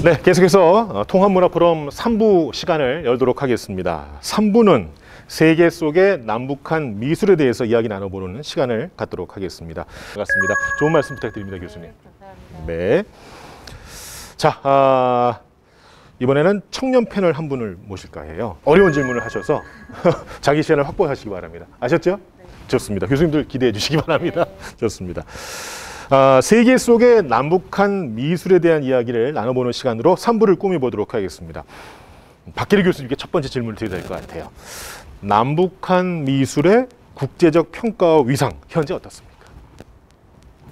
네, 계속해서 통합문화 포럼 3부 시간을 열도록 하겠습니다. 3부는 세계 속의 남북한 미술에 대해서 이야기 나눠보는 시간을 갖도록 하겠습니다. 반갑습니다. 좋은 말씀 부탁드립니다, 교수님. 네. 자, 이번에는 청년 패널 한 분을 모실까 해요. 어려운 질문을 하셔서 자기 시간을 확보하시기 바랍니다. 아셨죠? 네. 좋습니다. 교수님들 기대해 주시기 바랍니다. 네. 좋습니다. 세계 속의 남북한 미술에 대한 이야기를 나눠보는 시간으로 3부를 꾸며보도록 하겠습니다. 박계리 교수님께 첫 번째 질문을 드려야 될 것 같아요. 남북한 미술의 국제적 평가와 위상, 현재 어떻습니까?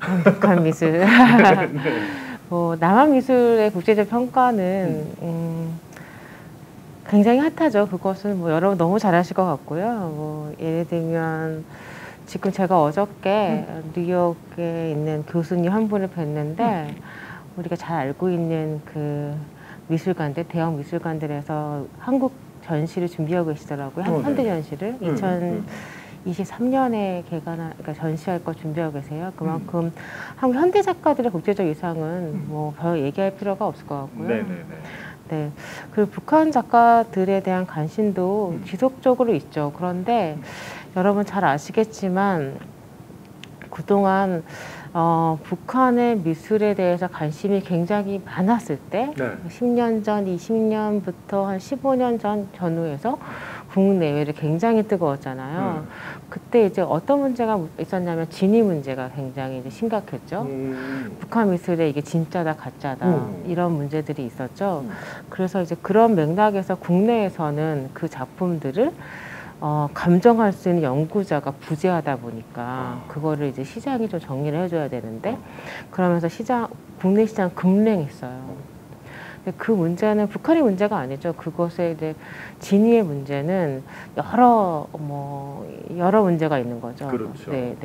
남북한 미술. 남한 미술의 국제적 평가는 굉장히 핫하죠. 그것은 여러분 너무 잘하실 것 같고요. 예를 들면 지금 제가 어저께 뉴욕에 있는 교수님 한 분을 뵀는데 우리가 잘 알고 있는 그 미술관들, 대형 미술관들에서 한국 전시를 준비하고 계시더라고요. 현대 전시를 2023년에 그러니까 전시할 거 준비하고 계세요. 그만큼 한국 현대 작가들의 국제적 위상은 별 얘기할 필요가 없을 것 같고요. 네. 그리고 북한 작가들에 대한 관심도 지속적으로 있죠. 그런데 여러분 잘 아시겠지만 그동안 북한의 미술에 대해서 관심이 굉장히 많았을 때 10년 전, 20년부터 한 15년 전후에서 국내외를 굉장히 뜨거웠잖아요. 그때 이제 어떤 문제가 있었냐면 진위 문제가 굉장히 이제 심각했죠. 북한 미술에 이게 진짜다 가짜다 이런 문제들이 있었죠. 그래서 이제 그런 맥락에서 국내에서는 그 작품들을 감정할 수 있는 연구자가 부재하다 보니까 그거를 이제 시장이 좀 정리를 해줘야 되는데 그러면서 국내 시장 급냉했어요. 근데 그 문제는 북한의 문제가 아니죠. 그것에 이제 진위의 문제는 여러 문제가 있는 거죠. 그렇죠. 네.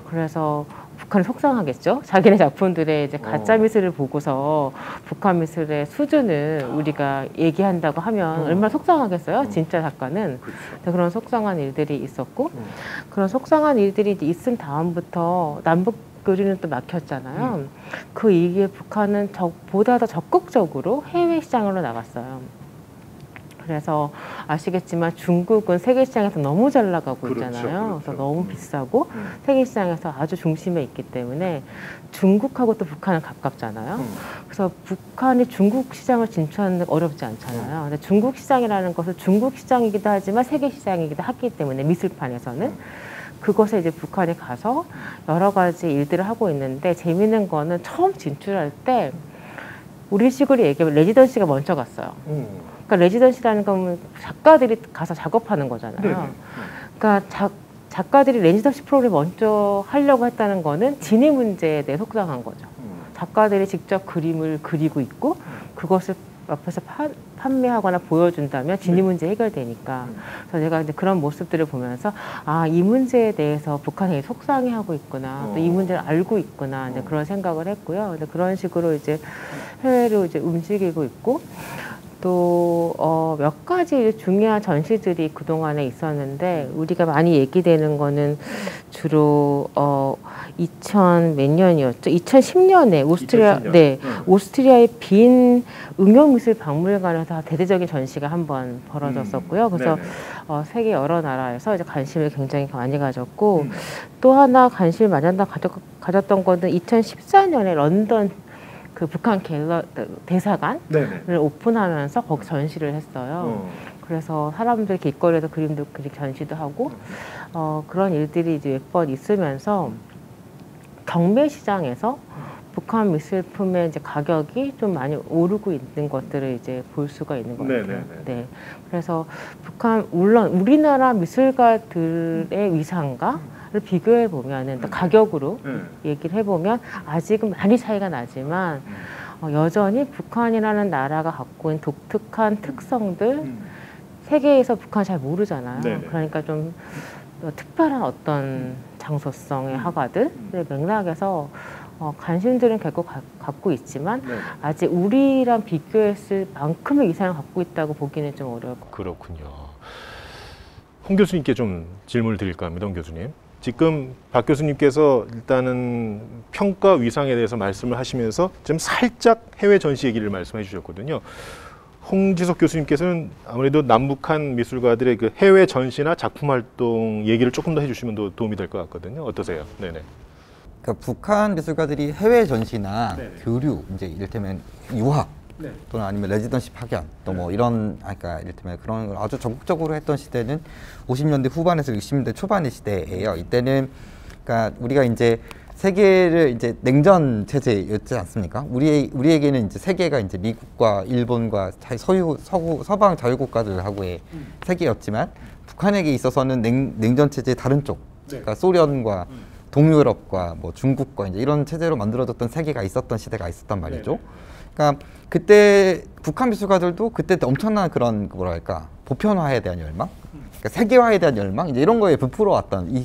그래서 북한이 속상하겠죠. 자기네 작품들의 이제 가짜 미술을 보고서 북한 미술의 수준을 우리가 얘기한다고 하면 얼마나 속상하겠어요. 진짜 작가는. 그렇죠. 그런 속상한 일들이 있었고 그런 속상한 일들이 이제 있은 다음부터 남북 교류는 또 막혔잖아요. 그 이후에 북한은 보다 더 적극적으로 해외 시장으로 나갔어요. 그래서 아시겠지만 중국은 세계 시장에서 너무 잘 나가고 있잖아요. 그래서 너무 비싸고 세계 시장에서 아주 중심에 있기 때문에 중국하고 또 북한은 가깝잖아요. 그래서 북한이 중국 시장을 진출하는 데 어렵지 않잖아요. 근데 중국 시장이라는 것은 중국 시장이기도 하지만 세계 시장이기도 하기 때문에 미술판에서는 그곳에 이제 북한에 가서 여러 가지 일들을 하고 있는데 재미있는 거는 처음 진출할 때 우리식으로 얘기하면 레지던시가 먼저 갔어요. 그러니까 레지던시라는 건 작가들이 가서 작업하는 거잖아요. 그러니까 작가들이 레지던시 프로그램 먼저 하려고 했다는 거는 진위 문제에 대해 속상한 거죠. 작가들이 직접 그림을 그리고 있고 그것을 옆에서 판매하거나 보여준다면 진위 문제 해결되니까. 그래서 제가 이제 그런 모습들을 보면서 이 문제에 대해서 북한이 속상해하고 있구나. 또 이 문제를 알고 있구나. 이제 그런 생각을 했고요. 근데 그런 식으로 이제 해외로 이제 움직이고 있고 또 몇 가지 중요한 전시들이 그동안에 있었는데 우리가 많이 얘기되는 거는 주로 2000 몇 년이었죠? 2010년에 오스트리아의 빈 응용미술박물관에서 대대적인 전시가 한번 벌어졌었고요. 그래서 세계 여러 나라에서 이제 관심을 굉장히 많이 가졌고 또 하나 관심을 많이 가졌던 거는 2014년에 런던 그 북한 대사관을 오픈하면서 거기 전시를 했어요. 그래서 사람들 길거리에서 그림도 그리고 전시도 하고 그런 일들이 이제 몇 번 있으면서 경매 시장에서 북한 미술품의 이제 가격이 좀 많이 오르고 있는 것들을 이제 볼 수가 있는 것 같아요. 네. 그래서 물론 우리나라 미술가들의 위상과 를 비교해 보면은 가격으로 얘기를 해보면 아직은 많이 차이가 나지만 여전히 북한이라는 나라가 갖고 있는 독특한 특성들 세계에서 북한 잘 모르잖아요. 그러니까 좀 특별한 어떤 장소성의 화가들의 맥락에서 관심들은 결국 갖고 있지만 아직 우리랑 비교했을 만큼의 위상을 갖고 있다고 보기는 좀 어려울 것 같아요. 그렇군요. 홍 교수님께 좀 질문을 드릴까 합니다. 홍 교수님. 지금 박 교수님께서 일단은 평가 위상에 대해서 말씀을 하시면서 좀 살짝 해외 전시 얘기를 말씀해 주셨거든요. 홍지석 교수님께서는 아무래도 남북한 미술가들의 그 해외 전시나 작품 활동 얘기를 조금 더 해주시면 더 도움이 될 것 같거든요. 어떠세요? 네네. 그러니까 북한 미술가들이 해외 전시나 네네. 교류, 이제 이를테면 유학 네. 또는 아니면 레지던시 파견 또 뭐 이런 그러니까 이를테면 그런 걸 아주 적극적으로 했던 시대는 50년대 후반에서 60년대 초반의 시대예요. 이때는 그러니까 우리가 이제 세계를 이제 냉전 체제였지 않습니까? 우리에게는 이제 세계가 이제 미국과 일본과 서방 자유국가들하고의 세계였지만 북한에게 있어서는 냉전 체제의 다른 쪽, 그러니까 소련과 동유럽과 뭐 중국과 이제 이런 체제로 만들어졌던 세계가 있었던 시대가 있었단 말이죠. 그러니까 그때 북한 미술가들도 그때 엄청난 그런 뭐랄까 보편화에 대한 열망, 그러니까 세계화에 대한 열망 이제 이런 거에 부풀어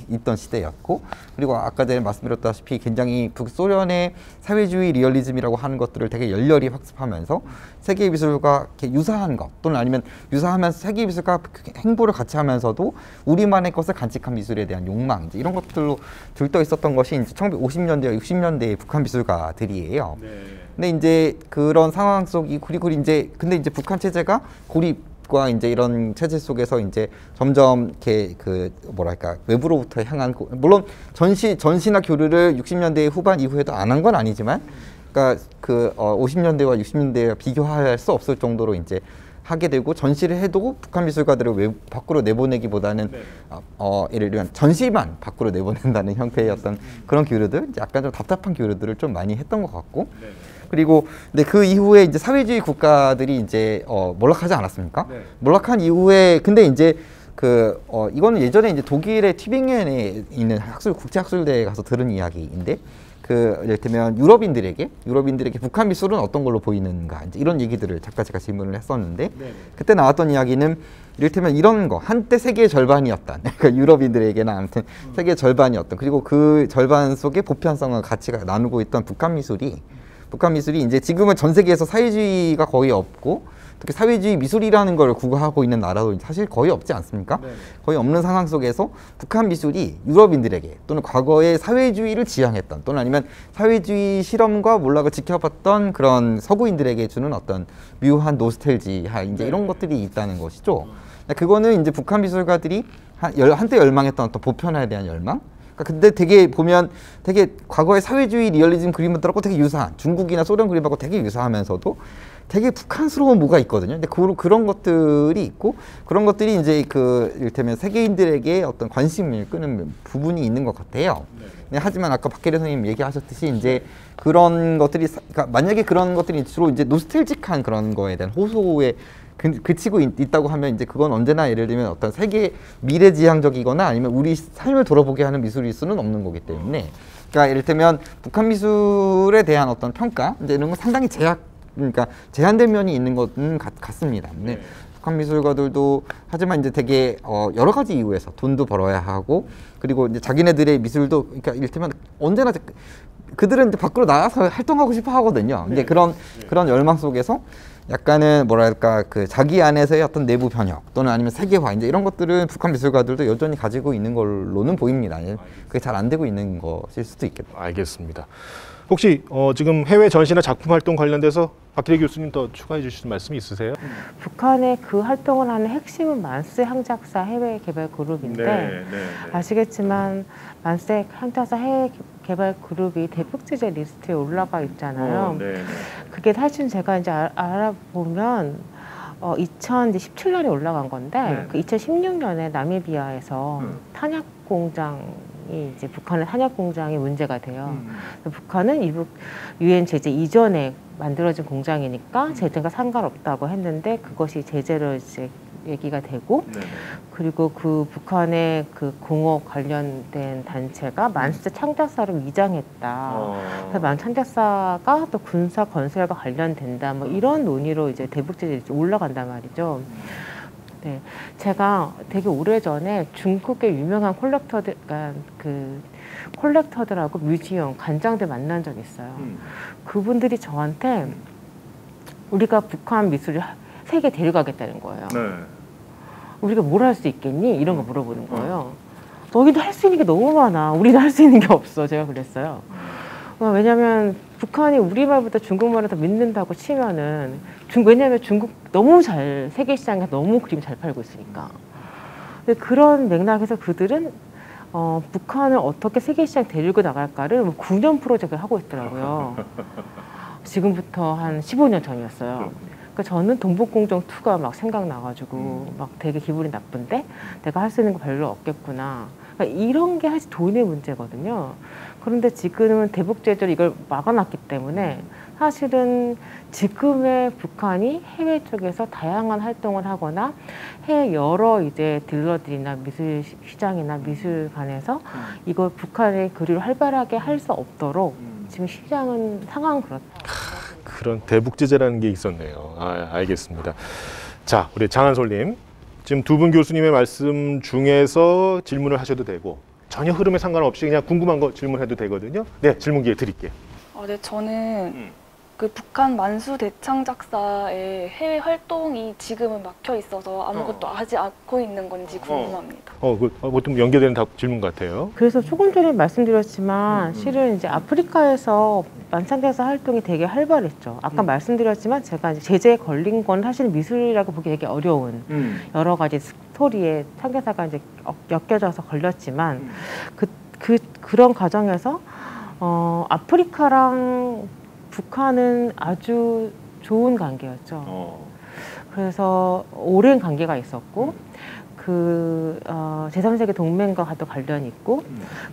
있던 시대였고, 그리고 아까 전에 말씀드렸다시피 굉장히 북소련의 사회주의 리얼리즘이라고 하는 것들을 되게 열렬히 학습하면서 세계 미술과 이렇게 유사한 것 또는 아니면 유사하면서 세계 미술과 행보를 같이 하면서도 우리만의 것을 간직한 미술에 대한 욕망 이제 이런 것들로 들떠 있었던 것이 이제 1950년대, 60년대의 북한 미술가들이에요. 네. 근데 이제 그런 상황 속이 그리고 이제 근데 이제 북한 체제가 고립과 이제 이런 체제 속에서 이제 점점 이렇게 그 뭐랄까 외부로부터 향한 물론 전시나 교류를 60년대 후반 이후에도 안 한 건 아니지만 그러니까 그 50년대와 60년대와 비교할 수 없을 정도로 이제 하게 되고 전시를 해도 북한 미술가들을 밖으로 내보내기보다는 예를 들면 전시만 밖으로 내보낸다는 형태였던 그런 교류들 약간 좀 답답한 교류들을 좀 많이 했던 것 같고 그리고 근데 그 이후에 이제 사회주의 국가들이 이제 몰락하지 않았습니까? 네. 몰락한 이후에 근데 이제 이거는 예전에 이제 독일의 튜빙겐에 있는 국제 학술대에 가서 들은 이야기인데 예를 들면 유럽인들에게 북한 미술은 어떤 걸로 보이는가 이제 이런 얘기들을 작가가 질문을 했었는데 그때 나왔던 이야기는 이를테면 이런 거 한때 세계의 절반이었던 그러니까 유럽인들에게는 아무튼 세계의 절반이었던 그리고 그 절반 속에 보편성과 가치가 나누고 있던 북한 미술이 이제 지금은 전 세계에서 사회주의가 거의 없고 특히 사회주의 미술이라는 걸 구가하고 있는 나라도 사실 거의 없지 않습니까? 네. 거의 없는 상황 속에서 북한 미술이 유럽인들에게 또는 과거에 사회주의를 지향했던 또는 아니면 사회주의 실험과 몰락을 지켜봤던 그런 서구인들에게 주는 어떤 묘한 노스텔지하 이제 이런 것들이 있다는 것이죠. 그거는 이제 북한 미술가들이 한때 열망했던 어떤 보편화에 대한 열망 근데 되게 보면 되게 과거의 사회주의 리얼리즘 그림들하고 되게 유사한 중국이나 소련 그림하고 되게 유사하면서도 되게 북한스러운 뭐가 있거든요. 근데 그런 것들이 있고 그런 것들이 이제 이를테면 세계인들에게 어떤 관심을 끄는 부분이 있는 것 같아요. 네, 하지만 아까 박계려 선생님 얘기하셨듯이 이제 그런 것들이 그러니까 만약에 그런 것들이 주로 이제 노스텔직한 그런 거에 대한 호소에 그치고 있다고 하면 이제 그건 언제나 예를 들면 어떤 세계 미래지향적이거나 아니면 우리 삶을 돌아보게 하는 미술일 수는 없는 거기 때문에 그러니까 이를테면 북한 미술에 대한 어떤 평가 이제 이런 건 상당히 그러니까 제한된 면이 있는 것은 같습니다. 네. 북한 미술가들도 하지만 이제 되게 여러 가지 이유에서 돈도 벌어야 하고 그리고 이제 자기네들의 미술도 그러니까 이를테면 언제나 그들은 이제 밖으로 나가서 활동하고 싶어 하거든요. 이제 그런 열망 속에서 약간은 뭐랄까 자기 안에서의 어떤 내부 변혁 또는 아니면 세계화 이제 이런 것들은 북한 미술가들도 여전히 가지고 있는 걸로는 보입니다. 그게 잘 안 되고 있는 것일 수도 있겠다. 알겠습니다. 혹시 지금 해외 전시나 작품 활동 관련돼서 박기래 교수님 더 추가해 주실 말씀이 있으세요? 북한의 그 활동을 하는 핵심은 만세 항작사 해외 개발 그룹인데 아시겠지만 만세 항작사 해외 개발 그룹이 대북제재 리스트에 올라가 있잖아요. 그게 사실 제가 이제 알아보면 2017년에 올라간 건데 그 2016년에 나미비아에서 탄약 공장이 이제 북한의 탄약 공장이 문제가 돼요. 북한은 이북 유엔 제재 이전에 만들어진 공장이니까 제재가 상관없다고 했는데 그것이 제재로 이제 얘기가 되고 그리고 그 북한의 그 공업 관련된 단체가 만세 창작사를 위장했다. 그래서 만 창작사가 또 군사 건설과 관련된다. 뭐 이런 논의로 이제 대북제재 올라간단 말이죠. 네, 제가 되게 오래전에 중국의 유명한 콜렉터들하고 뮤지엄 관장들 만난 적이 있어요. 그분들이 저한테 우리가 북한 미술을 세계 데려가겠다는 거예요. 우리가 뭘 할 수 있겠니? 이런 거 물어보는 거예요. 너희도 할 수 있는 게 너무 많아. 우리는 할 수 있는 게 없어. 제가 그랬어요. 왜냐하면 북한이 우리말보다 중국말을 더 믿는다고 치면은 왜냐하면 중국 너무 잘 세계 시장에 너무 그림 잘 팔고 있으니까. 근데 그런 맥락에서 그들은 북한을 어떻게 세계 시장 데리고 나갈까를 뭐 9년 프로젝트를 하고 있더라고요. 지금부터 한 15년 전이었어요. 그러니까 저는 동북공정2가 막 생각나가지고 막 되게 기분이 나쁜데 내가 할 수 있는 거 별로 없겠구나. 그러니까 이런 게 사실 돈의 문제거든요. 그런데 지금은 대북제재로 이걸 막아놨기 때문에 사실은 지금의 북한이 해외 쪽에서 다양한 활동을 하거나 해외 여러 이제 딜러들이나 미술 시장이나 미술관에서 이걸 북한의 그리를 활발하게 할 수 없도록 지금 시장은 상황은 그렇다. 그런 대북제재라는 게 있었네요. 알겠습니다. 자, 우리 장한솔님. 지금 두 분 교수님의 말씀 중에서 질문을 하셔도 되고 전혀 흐름에 상관없이 그냥 궁금한 거 질문해도 되거든요. 네, 질문 기회 드릴게요. 네, 저는 그 북한 만수 대창 작사의 해외 활동이 지금은 막혀 있어서 아무것도 하지 않고 있는 건지 궁금합니다. 보통 연계되는 질문 같아요. 그래서 조금 전에 말씀드렸지만 실은 이제 아프리카에서 만상대사 활동이 되게 활발했죠. 아까 말씀드렸지만 제가 이제 제재에 걸린 건 사실 미술이라고 보기 되게 어려운 여러 가지 스토리에 상대사가 이제 엮여져서 걸렸지만 그런 과정에서 아프리카랑 북한은 아주 좋은 관계였죠. 그래서 오랜 관계가 있었고 제3세계 동맹과도 관련이 있고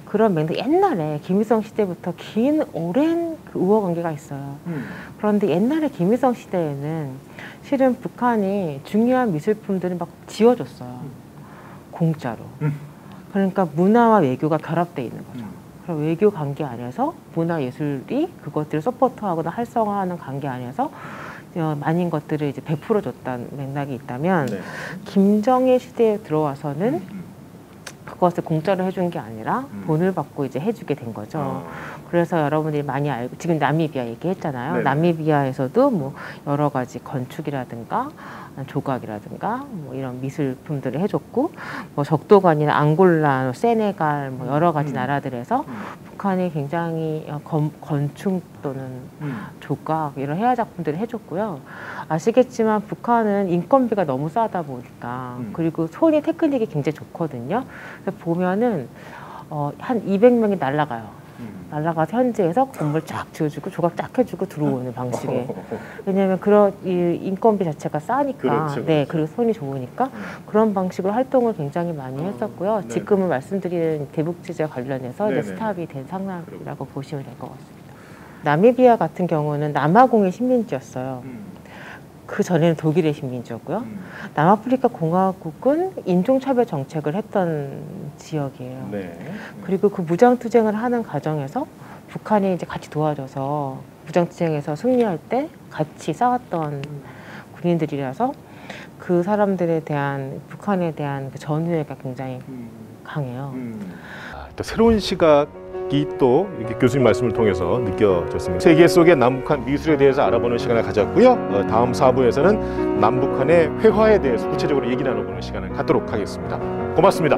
그런 맥락 옛날에 김일성 시대부터 긴 오랜 그 우호 관계가 있어요. 그런데 옛날에 김일성 시대에는 실은 북한이 중요한 미술품들을 막 지어줬어요. 공짜로. 그러니까 문화와 외교가 결합되어 있는 거죠. 외교 관계 안에서 문화예술이 그것들을 서포트하거나 활성화하는 관계 안에서 많은 것들을 이제 베풀어줬다는 맥락이 있다면 김정일 시대에 들어와서는 그것을 공짜로 해준 게 아니라 돈을 받고 이제 해주게 된 거죠. 그래서 여러분들이 많이 알고 지금 나미비아 얘기했잖아요. 네네. 나미비아에서도 뭐 여러 가지 건축이라든가 조각이라든가 뭐 이런 미술품들을 해줬고 뭐 적도관이나 앙골라, 세네갈 뭐 여러 가지 나라들에서 북한이 굉장히 건축 또는 조각 이런 해야 작품들을 해줬고요. 아시겠지만 북한은 인건비가 너무 싸다 보니까 그리고 손이 테크닉이 굉장히 좋거든요. 그래서 보면은 한 200명이 날아가요. 날아가서 현지에서 건물 쫙 지어주고 조각 쫙 해주고 들어오는 방식에. 왜냐하면 그런 인건비 자체가 싸니까. 그렇죠. 네, 그리고 손이 좋으니까 그런 방식으로 활동을 굉장히 많이 했었고요. 지금은 말씀드린 대북제재 관련해서 이제 스탑이 된 상황이라고 보시면 될 것 같습니다. 나미비아 같은 경우는 남아공의 식민지였어요. 그 전에는 독일의 식민지였고요. 남아프리카 공화국은 인종차별 정책을 했던 지역이에요. 네. 그리고 그 무장투쟁을 하는 과정에서 북한이 이제 같이 도와줘서 무장투쟁에서 승리할 때 같이 싸웠던 군인들이라서 그 사람들에 대한 북한에 대한 그 전후회가 굉장히 강해요. 또 새로운 시각이 또 이렇게 교수님 말씀을 통해서 느껴졌습니다. 세계 속의 남북한 미술에 대해서 알아보는 시간을 가졌고요. 다음 4부에서는 남북한의 회화에 대해서 구체적으로 얘기 나눠보는 시간을 갖도록 하겠습니다. 고맙습니다.